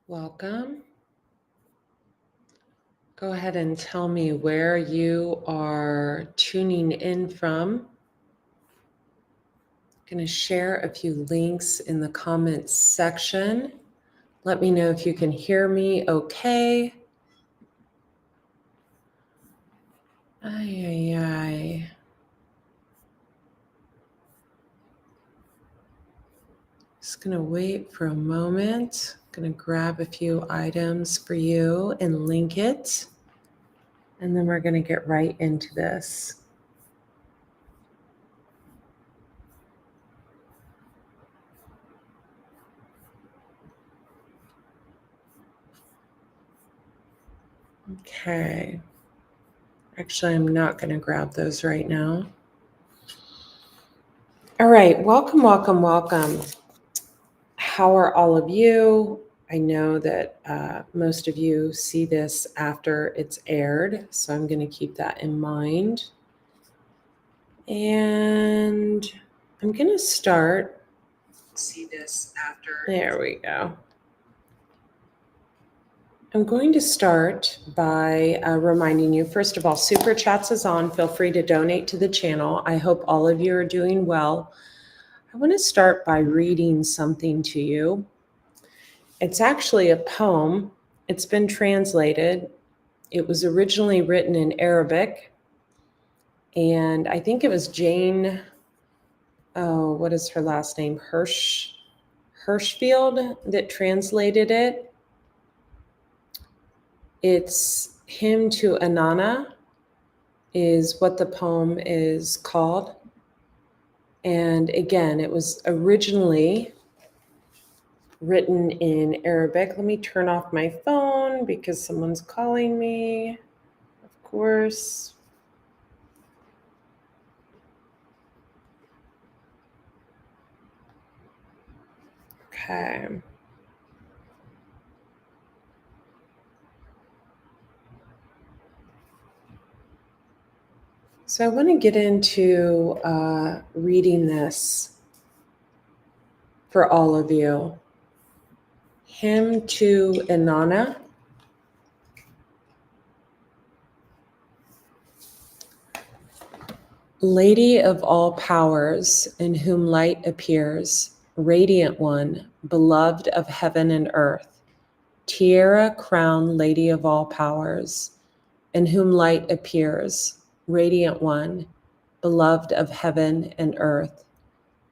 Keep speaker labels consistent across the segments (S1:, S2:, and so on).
S1: Welcome. Go ahead and tell me where you are tuning in from. I'm going to share a few links in the comments section. Let me know if you can hear me okay. Just going to wait for a moment. Going to grab a few items for you and link it. And then we're going to get right into this. Okay. Actually, I'm not going to grab those right now. All right. Welcome, welcome, welcome. How are all of you? I know that most of you see this after it's aired, so I'm going to keep that in mind. And I'm going to start. See this after. There we go. I'm going to start by reminding you, first of all, Super Chats is on. Feel free to donate to the channel. I hope all of you are doing well. I want to start by reading something to you. It's actually a poem. It's been translated. It was originally written in Arabic. And I think it was Jane, what is her last name? Hirschfield that translated it. It's Hymn to Inanna is what the poem is called. And again, it was originally written in Arabic. Let me turn off my phone because someone's calling me, of course. Okay. So I want to get into reading this for all of you. Hymn to Inanna. Lady of all powers, in whom light appears, radiant one, beloved of heaven and earth, tiara crowned Lady of all powers, in whom light appears, radiant one, beloved of heaven and earth,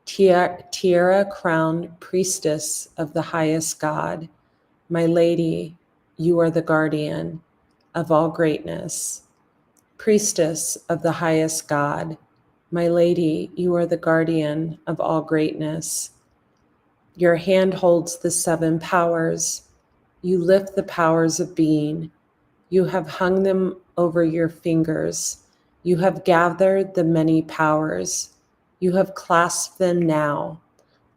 S1: tiara crowned priestess of the highest God, my lady, you are the guardian of all greatness. Priestess of the highest God, my lady, you are the guardian of all greatness. Your hand holds the seven powers. You lift the powers of being. You have hung them over your fingers. You have gathered the many powers. You have clasped them now,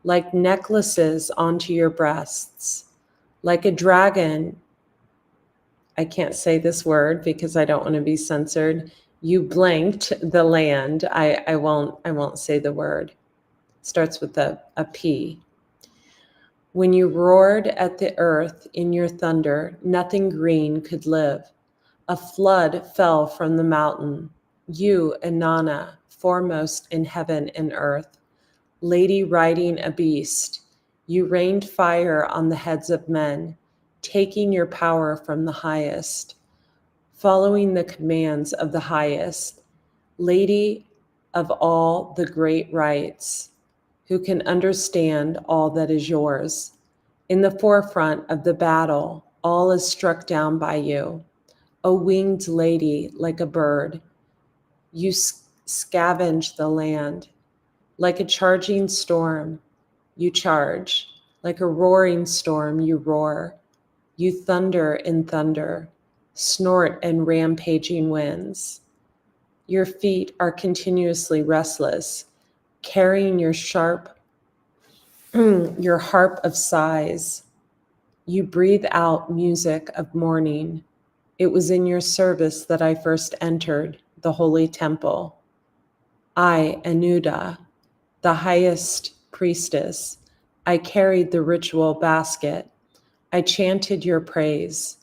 S1: like necklaces onto your breasts. Like a dragon, I can't say this word because I don't want to be censored. You blanked the land. I won't say the word. Starts with a P. When you roared at the earth in your thunder, nothing green could live. A flood fell from the mountain. You, Inanna, foremost in heaven and earth, lady riding a beast, you rained fire on the heads of men, taking your power from the highest, following the commands of the highest, lady of all the great rights, who can understand all that is yours. In the forefront of the battle, all is struck down by you. O winged lady, like a bird, you scavenge the land. Like a charging storm, you charge. Like a roaring storm, you roar. You thunder in thunder, snort and rampaging winds. Your feet are continuously restless, carrying your sharp your harp of sighs. You breathe out music of mourning. It was in your service that I first entered the holy temple. I, Anuda, the highest priestess, I carried the ritual basket. I chanted your praise.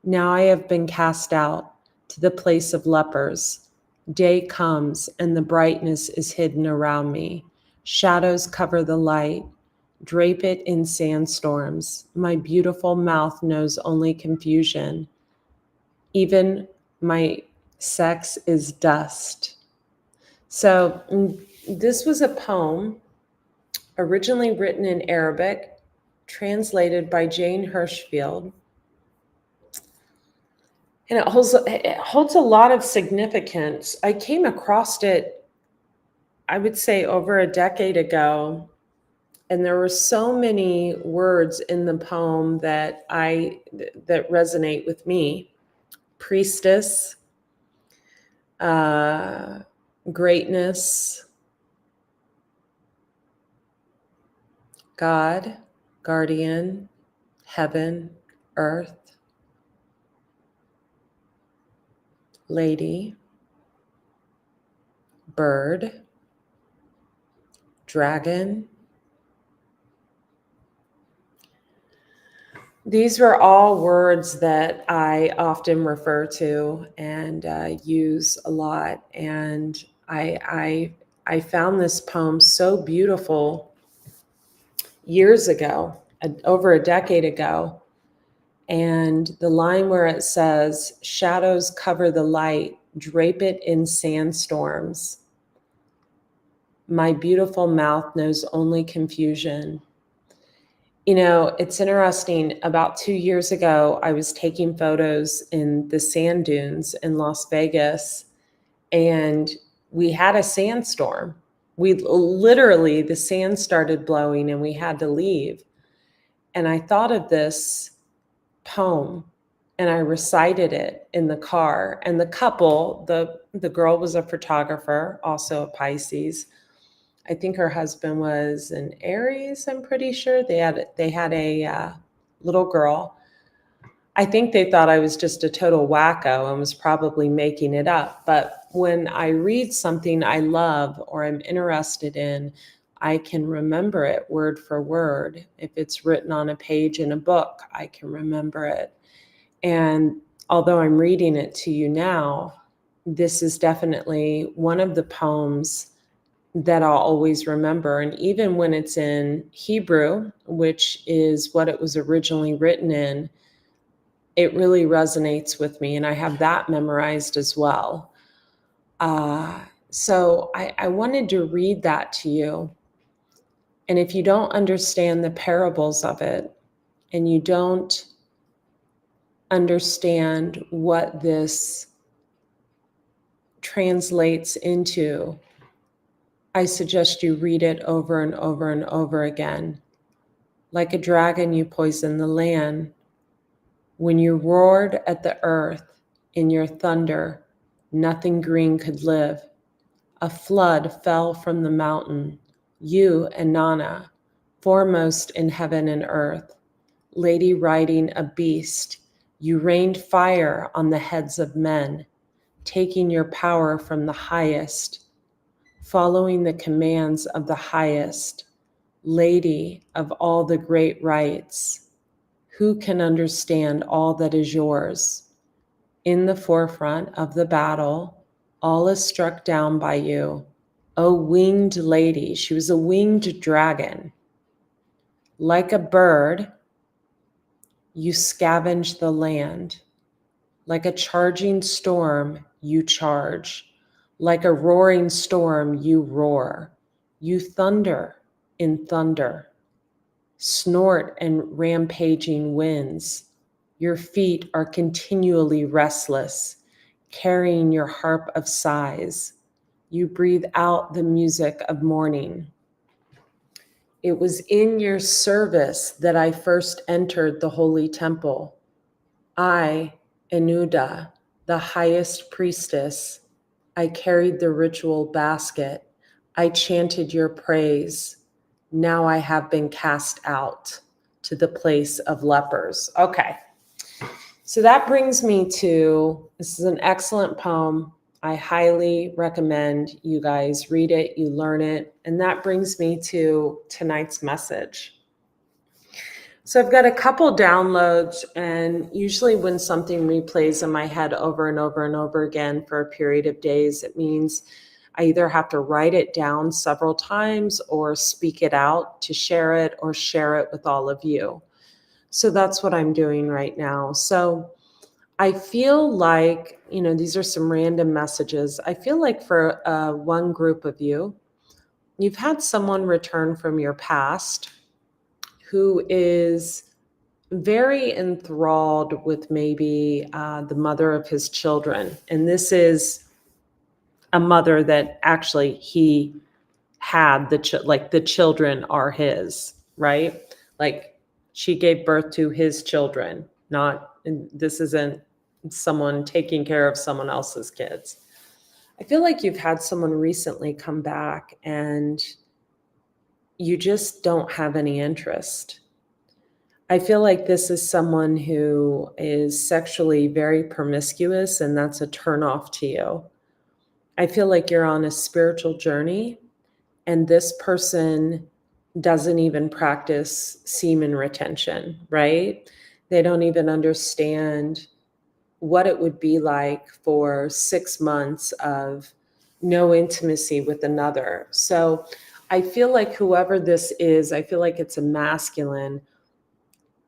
S1: Now I have been cast out to the place of lepers. Day comes and the brightness is hidden around me. Shadows cover the light. Drape it in sandstorms. My beautiful mouth knows only confusion. Even my sex is dust. So this was a poem originally written in Arabic, translated by Jane Hirschfield. And it holds a lot of significance. I came across it, I would say, over a decade ago. And there were so many words in the poem that resonate with me. Priestess, greatness, God, guardian, heaven, earth, lady, bird, dragon. These were all words that I often refer to and use a lot. And I found this poem so beautiful years ago, over a decade ago. And the line where it says, shadows cover the light, drape it in sandstorms. My beautiful mouth knows only confusion. You know, it's interesting. About 2 years ago, I was taking photos in the sand dunes in Las Vegas, and we had a sandstorm. The sand started blowing and we had to leave. And I thought of this poem and I recited it in the car. And the couple, the girl was a photographer, also a Pisces. I think her husband was an Aries, I'm pretty sure. They had a little girl. I think they thought I was just a total wacko and was probably making it up. But when I read something I love or I'm interested in, I can remember it word for word. If it's written on a page in a book, I can remember it. And although I'm reading it to you now, this is definitely one of the poems that I'll always remember. And even when it's in Hebrew, which is what it was originally written in, it really resonates with me. And I have that memorized as well. So I wanted to read that to you. And if you don't understand the parables of it, and you don't understand what this translates into, I suggest you read it over and over and over again. Like a dragon, you poisoned the land. When you roared at the earth in your thunder, nothing green could live. A flood fell from the mountain. You and Nana, foremost in heaven and earth, lady riding a beast, you rained fire on the heads of men, taking your power from the highest, following the commands of the highest, lady of all the great rights. Who can understand all that is yours? In the forefront of the battle, all is struck down by you. O winged lady, she was a winged dragon. Like a bird, you scavenge the land. Like a charging storm, you charge. Like a roaring storm, you roar. You thunder in thunder. Snort and rampaging winds. Your feet are continually restless, carrying your harp of sighs. You breathe out the music of mourning. It was in your service that I first entered the holy temple. I, Enuda, the highest priestess, I carried the ritual basket. I chanted your praise. Now I have been cast out to the place of lepers. Okay. So that brings me to, this is an excellent poem. I highly recommend you guys read it, you learn it. And that brings me to tonight's message. So I've got a couple downloads, and usually when something replays in my head over and over and over again for a period of days, it means I either have to write it down several times or speak it out to share it or share it with all of you. So that's what I'm doing right now. So I feel like, these are some random messages. I feel like for one group of you, you've had someone return from your past who is very enthralled with maybe the mother of his children. And this is a mother that actually he had the children are his, right? Like she gave birth to his children, not, this isn't someone taking care of someone else's kids. I feel like you've had someone recently come back and you just don't have any interest. I feel like this is someone who is sexually very promiscuous, and that's a turnoff to you. I feel like you're on a spiritual journey, and this person doesn't even practice semen retention, right? They don't even understand what it would be like for 6 months of no intimacy with another. So I feel like whoever this is, I feel like it's a masculine.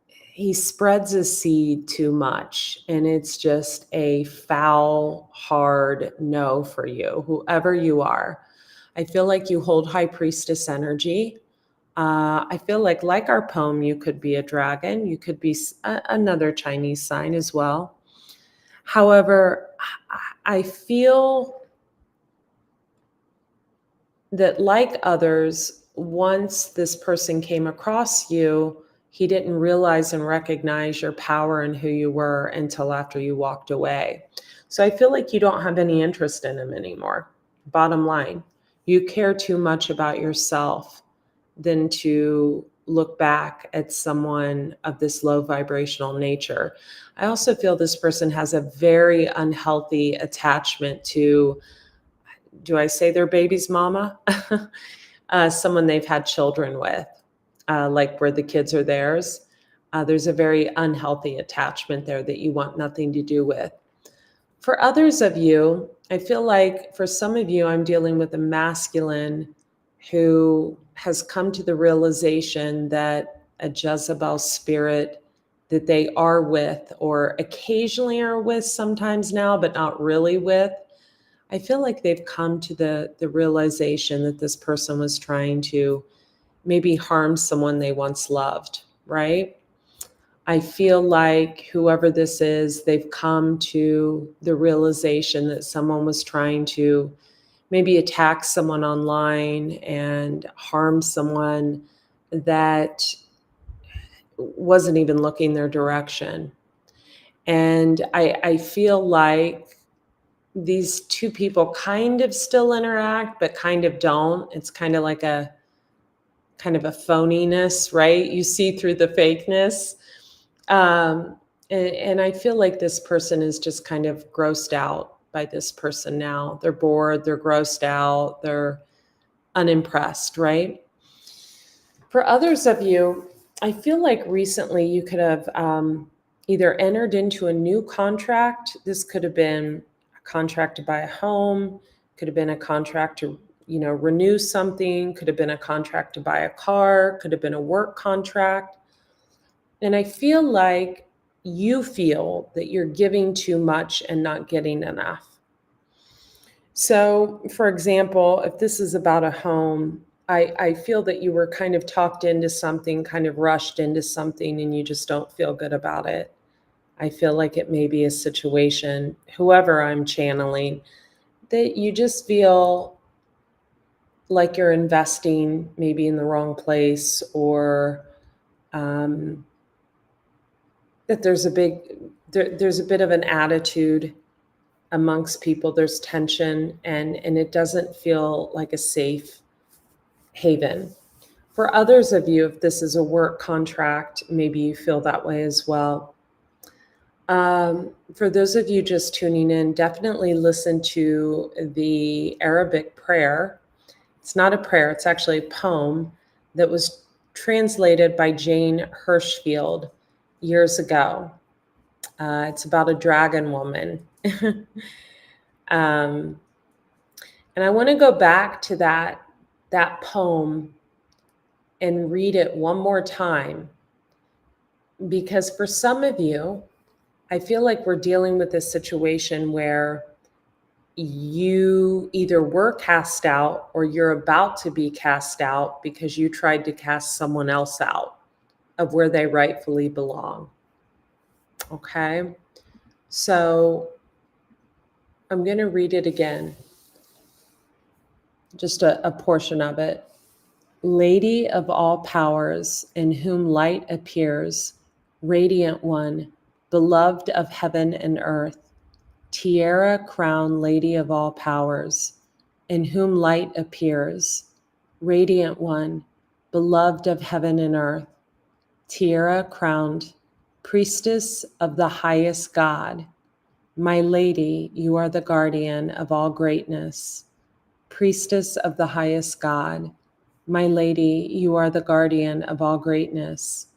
S1: He spreads his seed too much, and it's just a foul, hard no for you, whoever you are. I feel like you hold high priestess energy. I feel like our poem, you could be a dragon. You could be another Chinese sign as well. However, I feel that like others, once this person came across you, he didn't realize and recognize your power and who you were until after you walked away. So I feel like you don't have any interest in him anymore. Bottom line, you care too much about yourself than to look back at someone of this low vibrational nature. I also feel this person has a very unhealthy attachment to, do I say their baby's mama? Someone they've had children with, like where the kids are theirs. There's a very unhealthy attachment there that you want nothing to do with. For others of you, I feel like for some of you, I'm dealing with a masculine who has come to the realization that a Jezebel spirit that they are with, or occasionally are with sometimes now, but not really with, I feel like they've come to the realization that this person was trying to maybe harm someone they once loved, right? I feel like whoever this is, they've come to the realization that someone was trying to maybe attack someone online and harm someone that wasn't even looking their direction. And I feel like these two people kind of still interact, but kind of don't. It's kind of like a phoniness, right? You see through the fakeness. And I feel like this person is just kind of grossed out by this person now. They're bored, they're grossed out, they're unimpressed, right? For others of you, I feel like recently you could have either entered into a new contract. This could have been a contract to buy a home, could have been a contract to renew something, could have been a contract to buy a car, could have been a work contract. And I feel like you feel that you're giving too much and not getting enough. So, for example, if this is about a home, I feel that you were kind of talked into something, kind of rushed into something, and you just don't feel good about it. I feel like it may be a situation, whoever I'm channeling, that you just feel like you're investing maybe in the wrong place, or that there's a bit of an attitude amongst people. There's tension, and it doesn't feel like a safe haven. For others of you, if this is a work contract, maybe you feel that way as well. For those of you just tuning in, definitely listen to the Arabic prayer. It's not a prayer, it's actually a poem that was translated by Jane Hirschfield years ago. It's about a dragon woman. um, and I want to go back to that poem and read it one more time, because for some of you, I feel like we're dealing with this situation where you either were cast out or you're about to be cast out because you tried to cast someone else out of where they rightfully belong. Okay? So I'm going to read it again, just a portion of it. Lady of all powers, in whom light appears, radiant one, beloved of heaven and earth, tiara crown lady of all powers, in whom light appears, radiant one, beloved of heaven and earth, tiara crowned, priestess of the highest God, my lady, you are the guardian of all greatness, priestess of the highest God, my lady, you are the guardian of all greatness.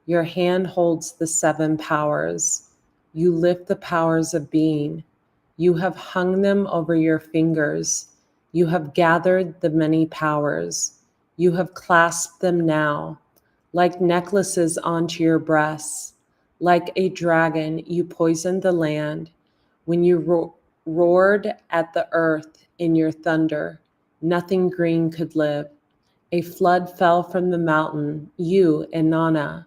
S1: Your hand holds the seven powers. You lift the powers of being. You have hung them over your fingers. You have gathered the many powers. You have clasped them now, like necklaces onto your breasts. Like a dragon, you poisoned the land. When you roared at the earth in your thunder, nothing green could live. A flood fell from the mountain, you, Inanna,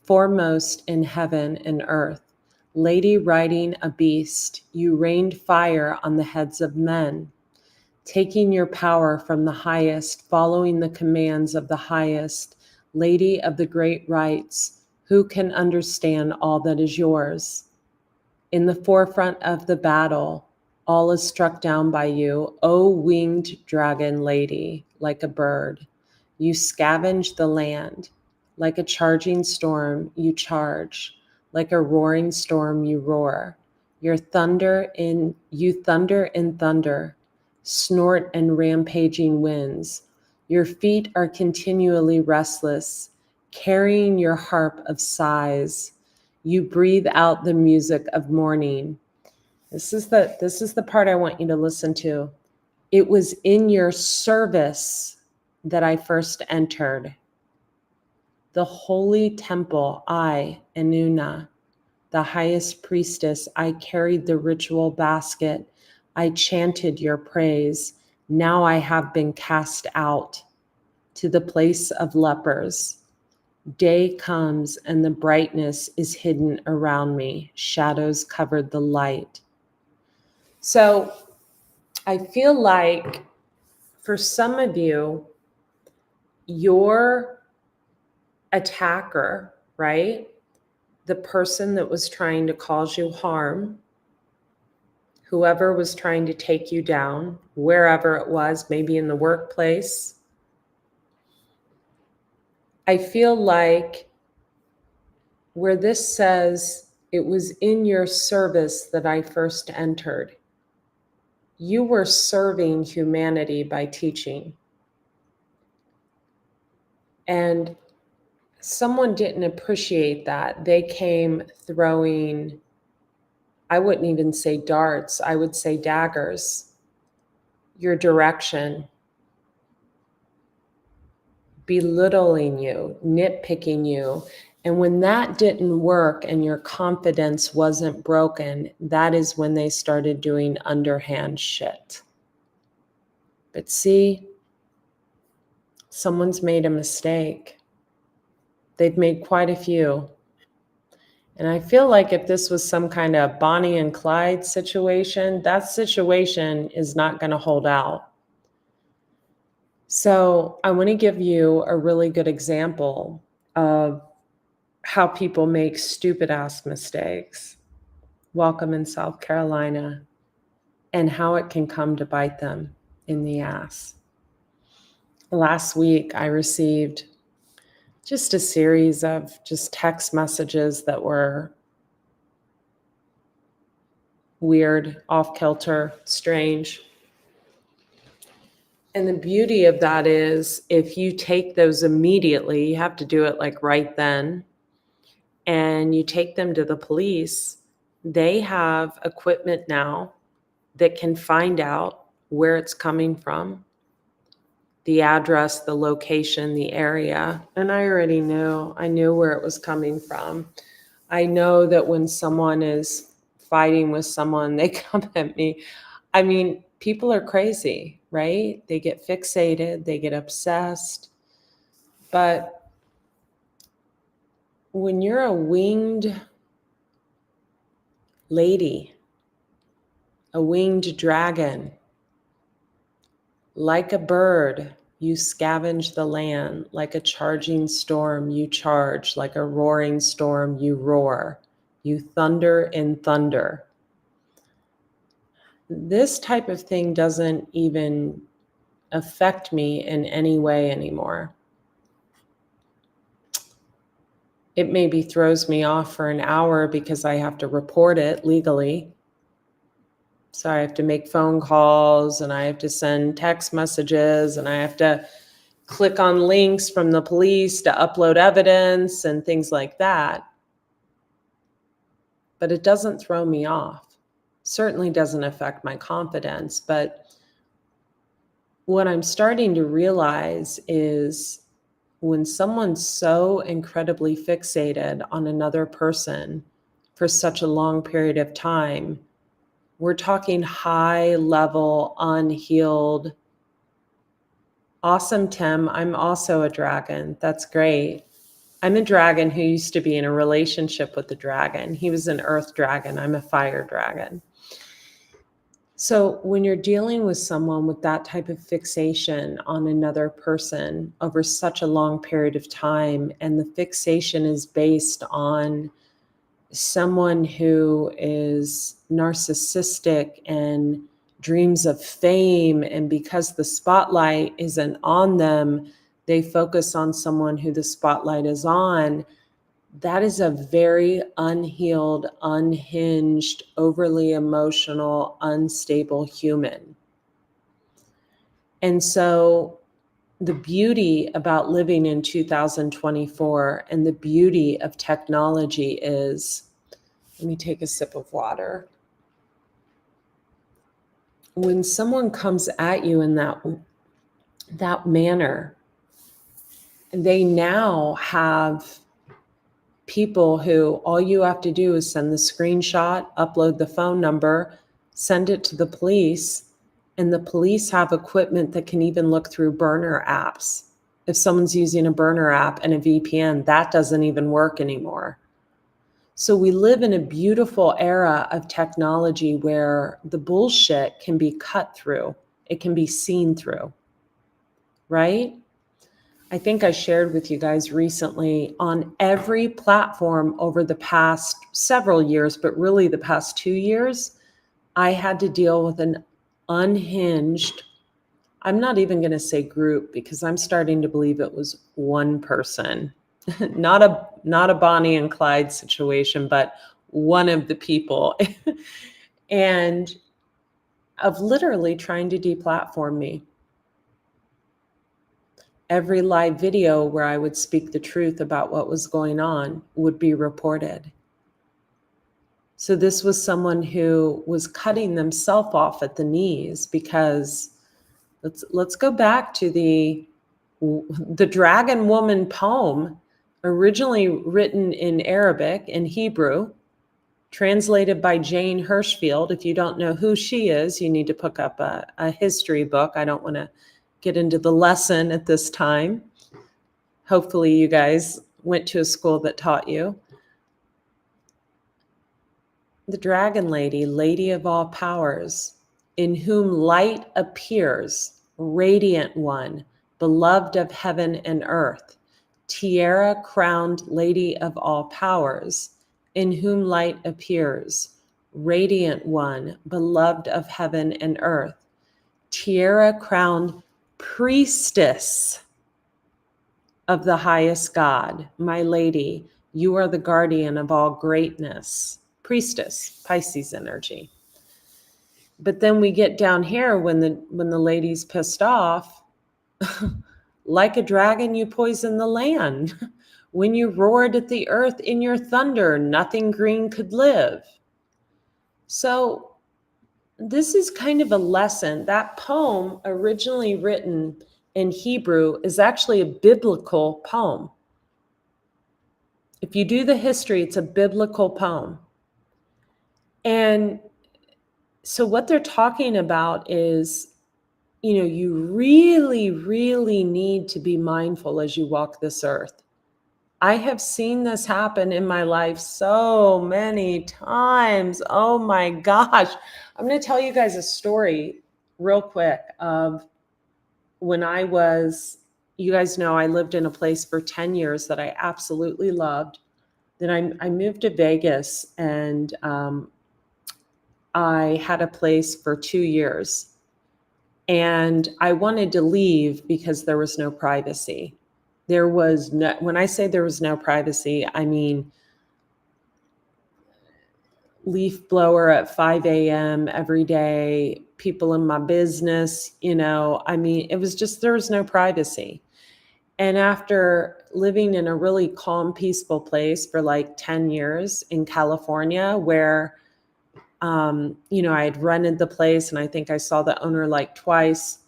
S1: foremost in heaven and earth. Lady riding a beast, you rained fire on the heads of men, taking your power from the highest, following the commands of the highest. Lady of the great rights, who can understand all that is yours? In the forefront of the battle, all is struck down by you, O winged dragon lady, like a bird. You scavenge the land. Like a charging storm, you charge. Like a roaring storm, you roar. You thunder in thunder, snort and rampaging winds. Your feet are continually restless, carrying your harp of sighs. You breathe out the music of mourning. This is the part I want you to listen to. It was in your service that I first entered. The holy temple, I, Enuna, the highest priestess, I carried the ritual basket. I chanted your praise. Now I have been cast out to the place of lepers. Day comes and the brightness is hidden around me. Shadows covered the light. So I feel like for some of you, your attacker, right? The person that was trying to cause you harm, whoever was trying to take you down, wherever it was, maybe in the workplace. I feel like where this says, it was in your service that I first entered, you were serving humanity by teaching. And someone didn't appreciate that. They came throwing, I wouldn't even say darts, I would say daggers, your direction, belittling you, nitpicking you. And when that didn't work and your confidence wasn't broken, that is when they started doing underhand shit. But see, someone's made a mistake. They've made quite a few. And I feel like if this was some kind of Bonnie and Clyde situation, that situation is not going to hold out. So I want to give you a really good example of how people make stupid ass mistakes. Welcome in South Carolina, and how it can come to bite them in the ass. Last week, I received just a series of just text messages that were weird, off kilter, strange. And the beauty of that is if you take those immediately, you have to do it like right then, and you take them to the police, they have equipment now that can find out where it's coming from, the address, the location, the area. And I already knew. I knew where it was coming from. I know that when someone is fighting with someone, they come at me. I mean, people are crazy, right? They get fixated, they get obsessed. But when you're a winged lady, a winged dragon, like a bird, you scavenge the land. Like a charging storm, you charge. Like a roaring storm, you roar. You thunder and thunder. This type of thing doesn't even affect me in any way anymore. It maybe throws me off for an hour because I have to report it legally. So I have to make phone calls and I have to send text messages and I have to click on links from the police to upload evidence and things like that. But it doesn't throw me off. Certainly doesn't affect my confidence. But what I'm starting to realize is when someone's so incredibly fixated on another person for such a long period of time, we're talking high level, unhealed. Awesome, Tim. I'm also a dragon. That's great. I'm a dragon who used to be in a relationship with the dragon. He was an earth dragon. I'm a fire dragon. So when you're dealing with someone with that type of fixation on another person over such a long period of time, and the fixation is based on someone who is narcissistic and dreams of fame, and because the spotlight isn't on them, they focus on someone who the spotlight is on. That is a very unhealed, unhinged, overly emotional, unstable human. And so the beauty about living in 2024 and the beauty of technology is, let me take a sip of water. When someone comes at you in that manner, they now have people who all you have to do is send the screenshot, upload the phone number, send it to the police, and the police have equipment that can even look through burner apps. If someone's using a burner app and a VPN, that doesn't even work anymore. So we live in a beautiful era of technology where the bullshit can be cut through. It can be seen through, right? I think I shared with you guys recently, on every platform over the past several years, but really the past 2 years, I had to deal with an unhinged, I'm not even going to say group because I'm starting to believe it was one person, not a Bonnie and Clyde situation, but one of the people, and of literally trying to deplatform me. Every live video where I would speak the truth about what was going on would be reported. So this was someone who was cutting themselves off at the knees because let's go back to the Dragon Woman poem, originally written in Arabic and Hebrew, translated by Jane Hirschfield. If you don't know who she is, you need to pick up a history book. I don't want to get into the lesson at this time. Hopefully you guys went to a school that taught you. The dragon lady, lady of all powers, in whom light appears, radiant one, beloved of heaven and earth, tiara crowned lady of all powers, in whom light appears, radiant one, beloved of heaven and earth, tiara crowned Priestess of the highest God, my lady, you are the guardian of all greatness. Priestess, Pisces energy. But then we get down here when the lady's pissed off, like a dragon, you poison the land. When you roared at the earth in your thunder, nothing green could live. So this is kind of a lesson. That poem, originally written in Hebrew, is actually a biblical poem. If you do the history, it's a biblical poem. And so what they're talking about is, you really, really need to be mindful as you walk this earth. I have seen this happen in my life so many times. Oh my gosh. I'm going to tell you guys a story real quick of when you guys know I lived in a place for 10 years that I absolutely loved. Then I moved to Vegas, and I had a place for 2 years. And I wanted to leave because there was no privacy. When I say there was no privacy, I mean leaf blower at 5 a.m. every day, people in my business, it was just, there was no privacy. And after living in a really calm, peaceful place for like 10 years in California, where, I had rented the place, and I think I saw the owner like twice.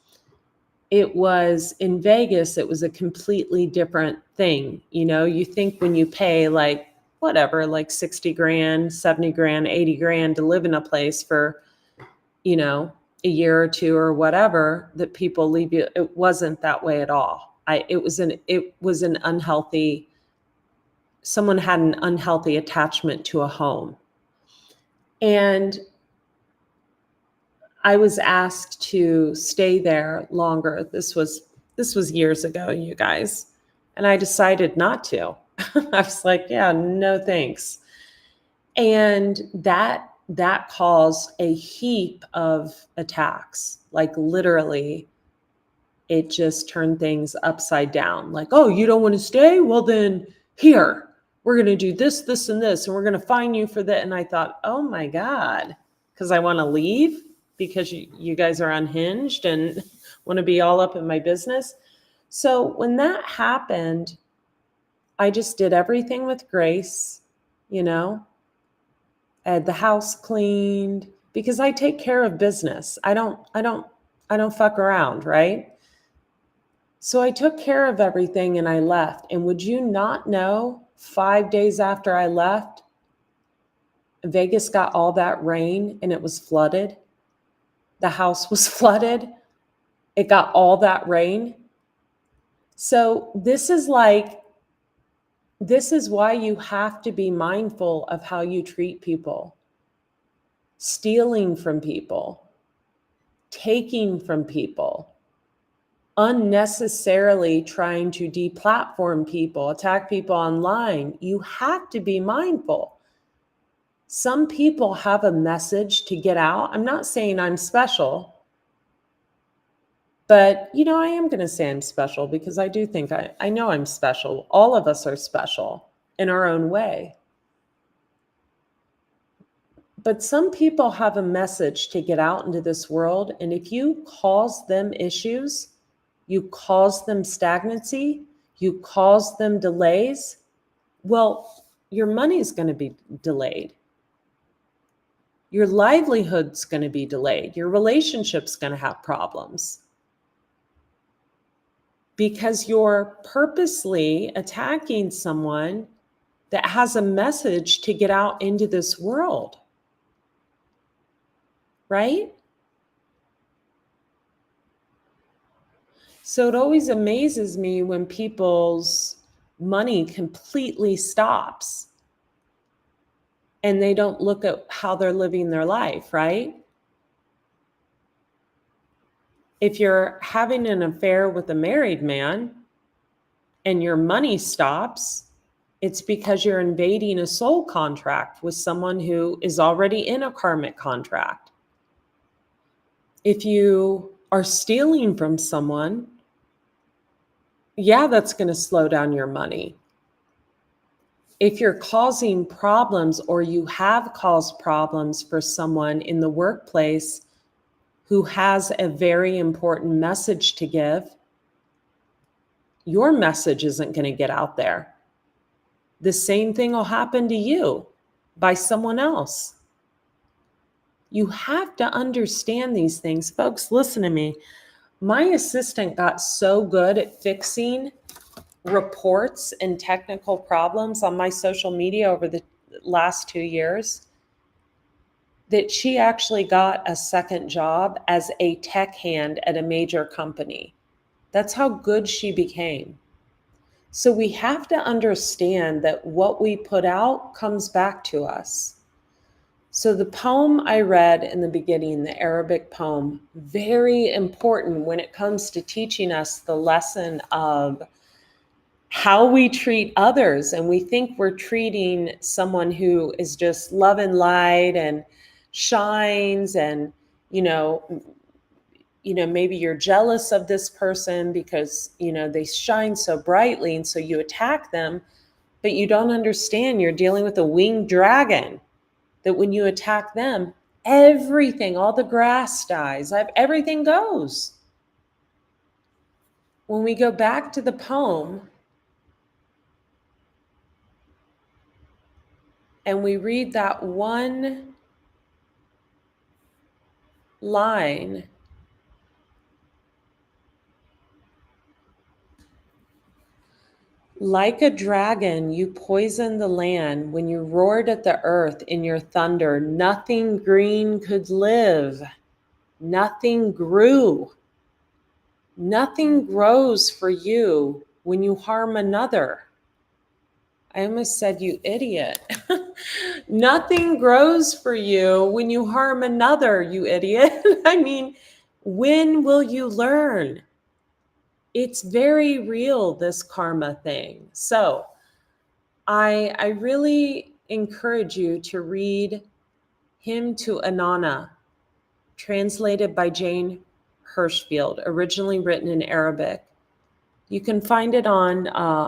S1: It was in Vegas, it was a completely different thing. You think when you pay like whatever, like 60 grand, 70 grand, 80 grand to live in a place for, a year or two or whatever, that people leave you. It wasn't that way at all. It was an unhealthy, someone had an unhealthy attachment to a home. And I was asked to stay there longer. This was years ago, you guys. And I decided not to. I was like, yeah, no thanks. And that caused a heap of attacks. Like literally, it just turned things upside down. Like, oh, you don't want to stay? Well, then here, we're going to do this, this, and this, and we're going to fine you for that. And I thought, oh my God, because I want to leave because you guys are unhinged and want to be all up in my business. So when that happened, I just did everything with grace, I had the house cleaned because I take care of business. I don't fuck around, right? So I took care of everything and I left. And would you not know, 5 days after I left, Vegas got all that rain and it was flooded. The house was flooded. It got all that rain. So this is why you have to be mindful of how you treat people. Stealing from people, taking from people, unnecessarily trying to deplatform people, attack people online. You have to be mindful. Some people have a message to get out. I'm not saying I'm special, but I am going to say I'm special because I do think I know I'm special. All of us are special in our own way. But some people have a message to get out into this world. And if you cause them issues, you cause them stagnancy, you cause them delays, well, your money is going to be delayed. Your livelihood's going to be delayed. Your relationship's going to have problems because you're purposely attacking someone that has a message to get out into this world. Right? So it always amazes me when people's money completely stops and they don't look at how they're living their life, right? If you're having an affair with a married man and your money stops, it's because you're invading a soul contract with someone who is already in a karmic contract. If you are stealing from someone, yeah, that's going to slow down your money. If you're causing problems or you have caused problems for someone in the workplace who has a very important message to give, your message isn't going to get out there. The same thing will happen to you by someone else. You have to understand these things. Folks, listen to me. My assistant got so good at fixing reports and technical problems on my social media over the last 2 years that she actually got a second job as a tech hand at a major company. That's how good she became. So we have to understand that what we put out comes back to us. So the poem I read in the beginning, the Arabic poem, very important when it comes to teaching us the lesson of how we treat others. And we think we're treating someone who is just love and light and shines and, maybe you're jealous of this person because, they shine so brightly. And so you attack them, but you don't understand you're dealing with a winged dragon, that when you attack them, everything, all the grass dies, everything goes. When we go back to the poem and we read that one line, like a dragon, you poisoned the land. When you roared at the earth in your thunder, nothing green could live. Nothing grew. Nothing grows for you when you harm another. I almost said, you idiot. Nothing grows for you when you harm another, you idiot. I mean, when will you learn? It's very real, this karma thing. So I really encourage you to read Hymn to Anana, translated by Jane Hirschfield, originally written in Arabic. You can find it on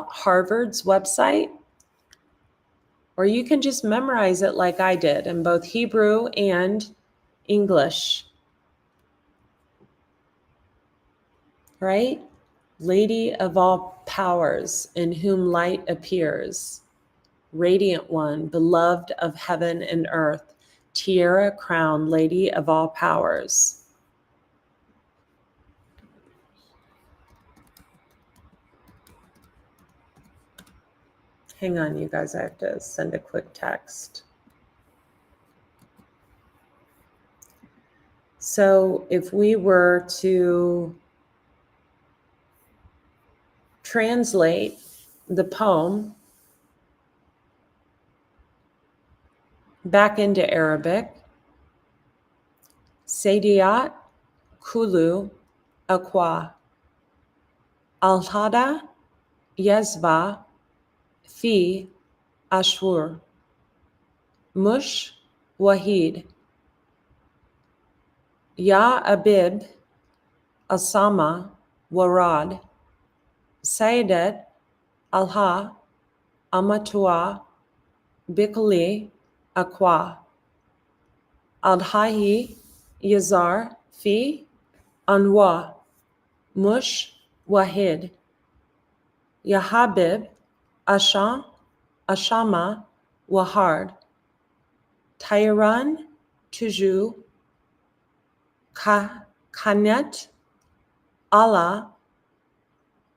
S1: Harvard's website, or you can just memorize it like I did in both Hebrew and English. Right? Lady of all powers, in whom light appears, radiant one, beloved of heaven and earth, tiara crown, lady of all powers. Hang on, you guys, I have to send a quick text. So if we were to translate the poem back into Arabic, Sadiat Kulu Akwa Al-Hada Yazva Fi Ashur Mush Wahid Ya Abib Asama Warad Sayyidat Alha Amatua Bikali Akwa Adhahi Yazar Fi Anwa Mush Wahid Ya Habib Asham Ashama Wahard Tayran Tuju Kanet Allah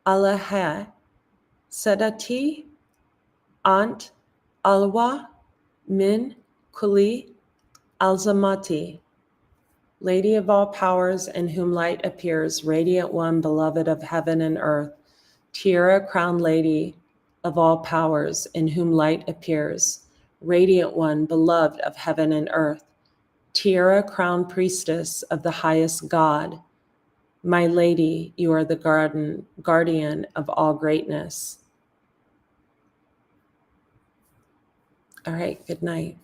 S1: Alaha Sadati Ant Alwa Min Kuli Alzamati, Lady of all powers, in whom light appears, radiant one, beloved of heaven and earth, tiara crowned lady of all powers, in whom light appears, radiant one, beloved of heaven and earth, tiara crowned priestess of the highest God, my lady, you are the guardian of all greatness. All right, good night.